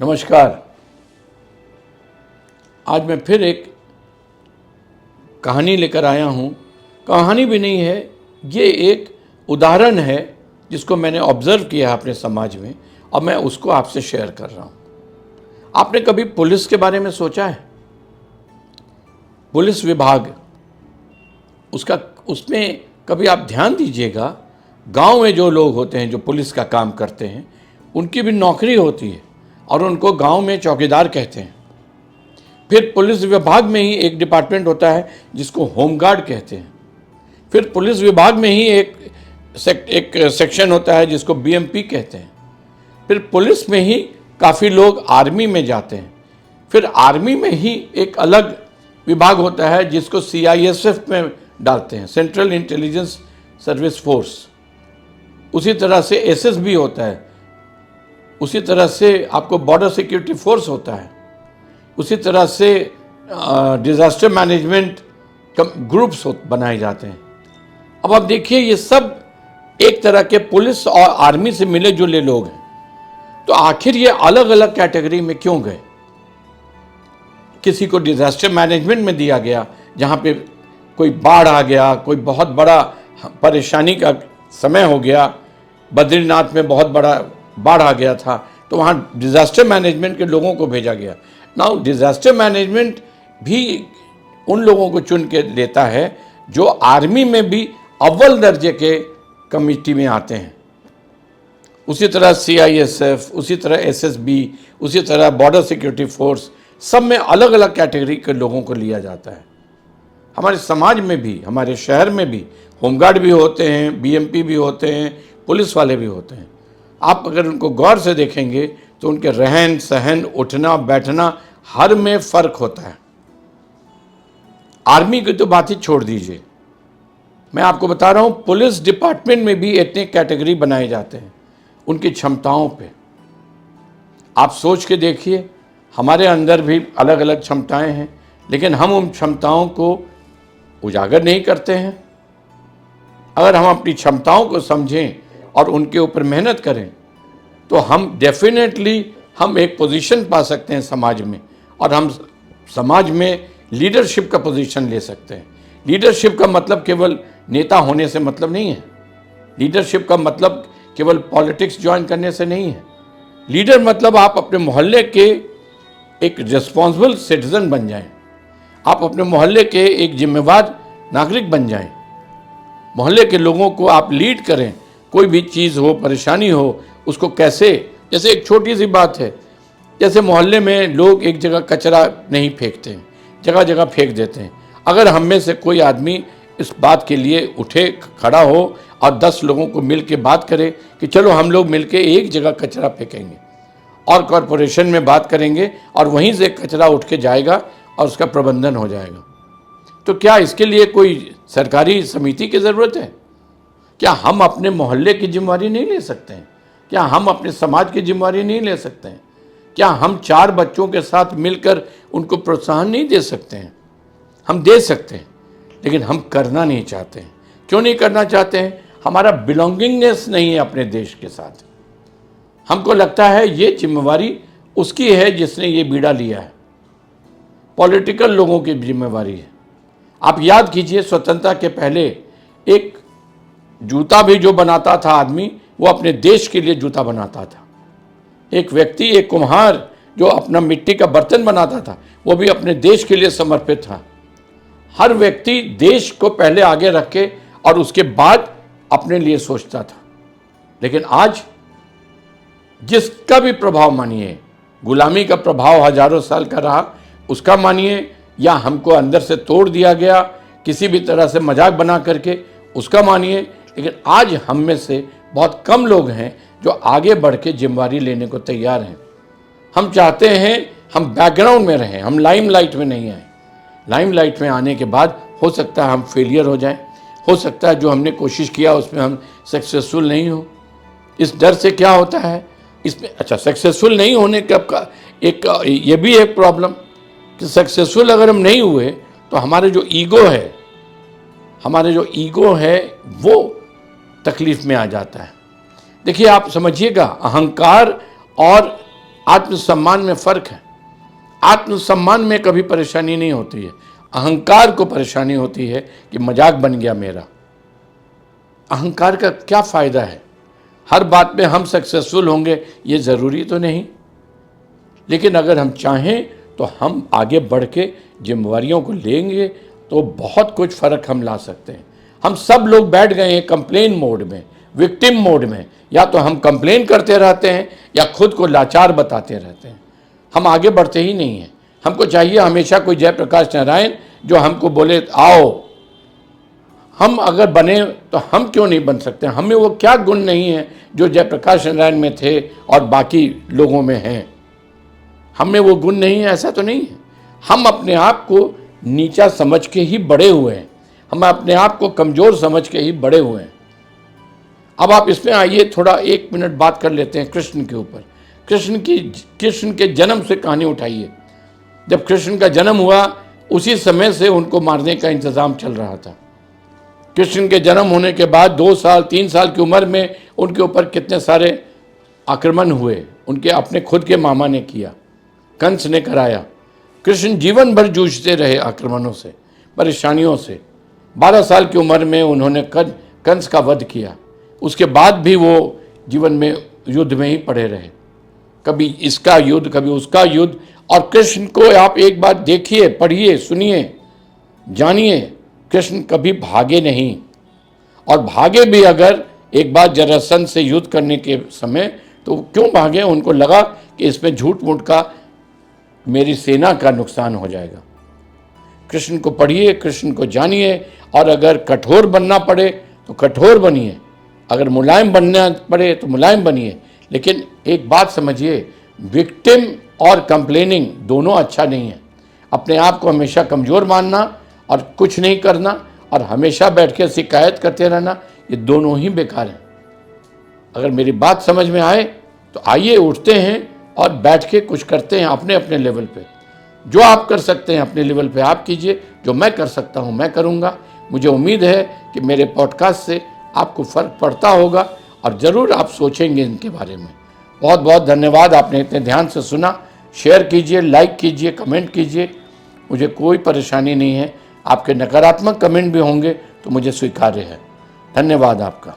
नमस्कार। आज मैं फिर एक कहानी लेकर आया हूँ। कहानी भी नहीं है, ये एक उदाहरण है जिसको मैंने ऑब्ज़र्व किया है अपने समाज में और मैं उसको आपसे शेयर कर रहा हूँ। आपने कभी पुलिस के बारे में सोचा है? पुलिस विभाग, उसमें कभी आप ध्यान दीजिएगा, गांव में जो लोग होते हैं जो पुलिस का काम करते हैं उनकी भी नौकरी होती है और उनको गांव में चौकीदार कहते हैं। फिर पुलिस विभाग में ही एक डिपार्टमेंट होता है जिसको होमगार्ड कहते हैं। फिर पुलिस विभाग में ही एक सेक्शन होता है जिसको बीएमपी कहते हैं। फिर पुलिस में ही काफ़ी लोग आर्मी में जाते हैं। फिर आर्मी में ही एक अलग विभाग होता है जिसको सीआईएसएफ में डालते हैं, सेंट्रल इंटेलिजेंस सर्विस फोर्स। उसी तरह से एसएसबी होता है, उसी तरह से आपको बॉर्डर सिक्योरिटी फोर्स होता है, उसी तरह से डिज़ास्टर मैनेजमेंट ग्रुप्स बनाए जाते हैं। अब आप देखिए, ये सब एक तरह के पुलिस और आर्मी से मिले जुले लोग हैं। तो आखिर ये अलग अलग कैटेगरी में क्यों गए? किसी को डिज़ास्टर मैनेजमेंट में दिया गया, जहाँ पे कोई बाढ़ आ गया, कोई बहुत बड़ा परेशानी का समय हो गया, बद्रीनाथ में बहुत बड़ा बाढ़ आ गया था, तो वहाँ डिज़ास्टर मैनेजमेंट के लोगों को भेजा गया। नाउ डिज़ास्टर मैनेजमेंट भी उन लोगों को चुन के लेता है जो आर्मी में भी अव्वल दर्जे के कमिटी में आते हैं। उसी तरह सीआईएसएफ, उसी तरह एसएसबी, उसी तरह बॉर्डर सिक्योरिटी फोर्स, सब में अलग अलग कैटेगरी के लोगों को लिया जाता है। हमारे समाज में भी, हमारे शहर में भी होमगार्ड भी होते हैं, बीएमपी भी होते हैं, पुलिस वाले भी होते हैं। आप अगर उनको गौर से देखेंगे तो उनके रहन सहन, उठना बैठना, हर में फ़र्क होता है। आर्मी की तो बात ही छोड़ दीजिए, मैं आपको बता रहा हूँ पुलिस डिपार्टमेंट में भी इतने कैटेगरी बनाए जाते हैं उनकी क्षमताओं पे। आप सोच के देखिए, हमारे अंदर भी अलग अलग क्षमताएं हैं, लेकिन हम उन क्षमताओं को उजागर नहीं करते हैं। अगर हम अपनी क्षमताओं को समझें और उनके ऊपर मेहनत करें तो हम डेफिनेटली एक पोजीशन पा सकते हैं समाज में, और हम समाज में लीडरशिप का पोजीशन ले सकते हैं। लीडरशिप का मतलब केवल नेता होने से मतलब नहीं है। लीडरशिप का मतलब केवल पॉलिटिक्स ज्वाइन करने से नहीं है। लीडर मतलब आप अपने मोहल्ले के एक रिस्पॉन्सिबल सिटीजन बन जाएं, आप अपने मोहल्ले के एक जिम्मेवार नागरिक बन जाएं, मोहल्ले के लोगों को आप लीड करें। कोई भी चीज़ हो, परेशानी हो, उसको कैसे, जैसे एक छोटी सी बात है, जैसे मोहल्ले में लोग एक जगह कचरा नहीं फेंकते हैं, जगह जगह फेंक देते हैं। अगर हम में से कोई आदमी इस बात के लिए उठे, खड़ा हो और 10 लोगों को मिल के बात करे कि चलो हम लोग मिल के एक जगह कचरा फेंकेंगे और कॉरपोरेशन में बात करेंगे और वहीं से कचरा उठ के जाएगा और उसका प्रबंधन हो जाएगा, तो क्या इसके लिए कोई सरकारी समिति की ज़रूरत है? क्या हम अपने मोहल्ले की जिम्मेवारी नहीं ले सकते हैं? क्या हम अपने समाज की जिम्मेवारी नहीं ले सकते हैं? क्या हम 4 बच्चों के साथ मिलकर उनको प्रोत्साहन नहीं दे सकते हैं? हम दे सकते हैं, लेकिन हम करना नहीं चाहते हैं। क्यों नहीं करना चाहते हैं? हमारा बिलोंगिंगनेस नहीं है अपने देश के साथ। हमको लगता है ये जिम्मेवारी उसकी है जिसने ये बीड़ा लिया है। पॉलिटिकल लोगों की जिम्मेवारी है। आप याद कीजिए, स्वतंत्रता के पहले एक जूता भी जो बनाता था आदमी, वो अपने देश के लिए जूता बनाता था। एक व्यक्ति, एक कुम्हार जो अपना मिट्टी का बर्तन बनाता था, वो भी अपने देश के लिए समर्पित था। हर व्यक्ति देश को पहले आगे रख के और उसके बाद अपने लिए सोचता था। लेकिन आज जिसका भी प्रभाव मानिए, गुलामी का प्रभाव हजारों साल का रहा, उसका मानिए, या हमको अंदर से तोड़ दिया गया किसी भी तरह से मजाक बना करके, उसका मानिए, लेकिन आज हम में से बहुत कम लोग हैं जो आगे बढ़ के जिम्मेवारी लेने को तैयार हैं। हम चाहते हैं हम बैकग्राउंड में रहें, हम लाइमलाइट में नहीं आए। लाइमलाइट में आने के बाद हो सकता है हम फेलियर हो जाएं, हो सकता है जो हमने कोशिश किया उसमें हम सक्सेसफुल नहीं हो। इस डर से क्या होता है इसमें, अच्छा सक्सेसफुल नहीं होने का एक ये भी एक प्रॉब्लम कि सक्सेसफुल अगर हम नहीं हुए तो हमारे जो ईगो है वो तकलीफ में आ जाता है। देखिए, आप समझिएगा, अहंकार और आत्मसम्मान में फर्क है। आत्मसम्मान में कभी परेशानी नहीं होती है, अहंकार को परेशानी होती है कि मजाक बन गया मेरा। अहंकार का क्या फायदा है? हर बात में हम सक्सेसफुल होंगे ये ज़रूरी तो नहीं, लेकिन अगर हम चाहें तो हम आगे बढ़ के जिम्मेवारियों को लेंगे तो बहुत कुछ फ़र्क हम ला सकते हैं। हम सब लोग बैठ गए हैं कंप्लेन मोड में, विक्टिम मोड में। या तो हम कंप्लेन करते रहते हैं या खुद को लाचार बताते रहते हैं। हम आगे बढ़ते ही नहीं हैं। हमको चाहिए हमेशा कोई जयप्रकाश नारायण जो हमको बोले आओ। हम अगर बने तो हम क्यों नहीं बन सकते? हमें वो क्या गुण नहीं है जो जयप्रकाश नारायण में थे और बाकी लोगों में हैं? हमें वो गुण नहीं है, ऐसा तो नहीं है। हम अपने आप को नीचा समझ के ही बड़े हुए हैं, हम अपने आप को कमज़ोर समझ के ही बड़े हुए हैं। अब आप इसमें आइए, थोड़ा 1 मिनट बात कर लेते हैं कृष्ण के ऊपर। कृष्ण के जन्म से कहानी उठाइए। जब कृष्ण का जन्म हुआ उसी समय से उनको मारने का इंतज़ाम चल रहा था। कृष्ण के जन्म होने के बाद 2 साल 3 साल की उम्र में उनके ऊपर कितने सारे आक्रमण हुए। उनके अपने खुद के मामा ने किया, कंस ने कराया। कृष्ण जीवन भर जूझते रहे आक्रमणों से, परेशानियों से। 12 साल की उम्र में उन्होंने कंस का वध किया। उसके बाद भी वो जीवन में युद्ध में ही पड़े रहे, कभी इसका युद्ध कभी उसका युद्ध। और कृष्ण को आप एक बार देखिए, पढ़िए, सुनिए, जानिए, कृष्ण कभी भागे नहीं। और भागे भी अगर एक बार जरासंध से युद्ध करने के समय, तो क्यों भागे? उनको लगा कि इसमें झूठ मूठ का मेरी सेना का नुकसान हो जाएगा। कृष्ण को पढ़िए, कृष्ण को जानिए, और अगर कठोर बनना पड़े तो कठोर बनिए, अगर मुलायम बनना पड़े तो मुलायम बनिए। लेकिन एक बात समझिए, विक्टिम और कंप्लेनिंग दोनों अच्छा नहीं है। अपने आप को हमेशा कमज़ोर मानना और कुछ नहीं करना और हमेशा बैठ के शिकायत करते रहना, ये दोनों ही बेकार हैं। अगर मेरी बात समझ में आए तो आइए, उठते हैं और बैठ के कुछ करते हैं अपने अपने लेवल पे। जो आप कर सकते हैं अपने लेवल पे आप कीजिए, जो मैं कर सकता हूँ मैं करूँगा। मुझे उम्मीद है कि मेरे पॉडकास्ट से आपको फ़र्क पड़ता होगा और ज़रूर आप सोचेंगे इनके बारे में। बहुत बहुत धन्यवाद, आपने इतने ध्यान से सुना। शेयर कीजिए, लाइक कीजिए, कमेंट कीजिए, मुझे कोई परेशानी नहीं है। आपके नकारात्मक कमेंट भी होंगे तो मुझे स्वीकार्य है। धन्यवाद आपका।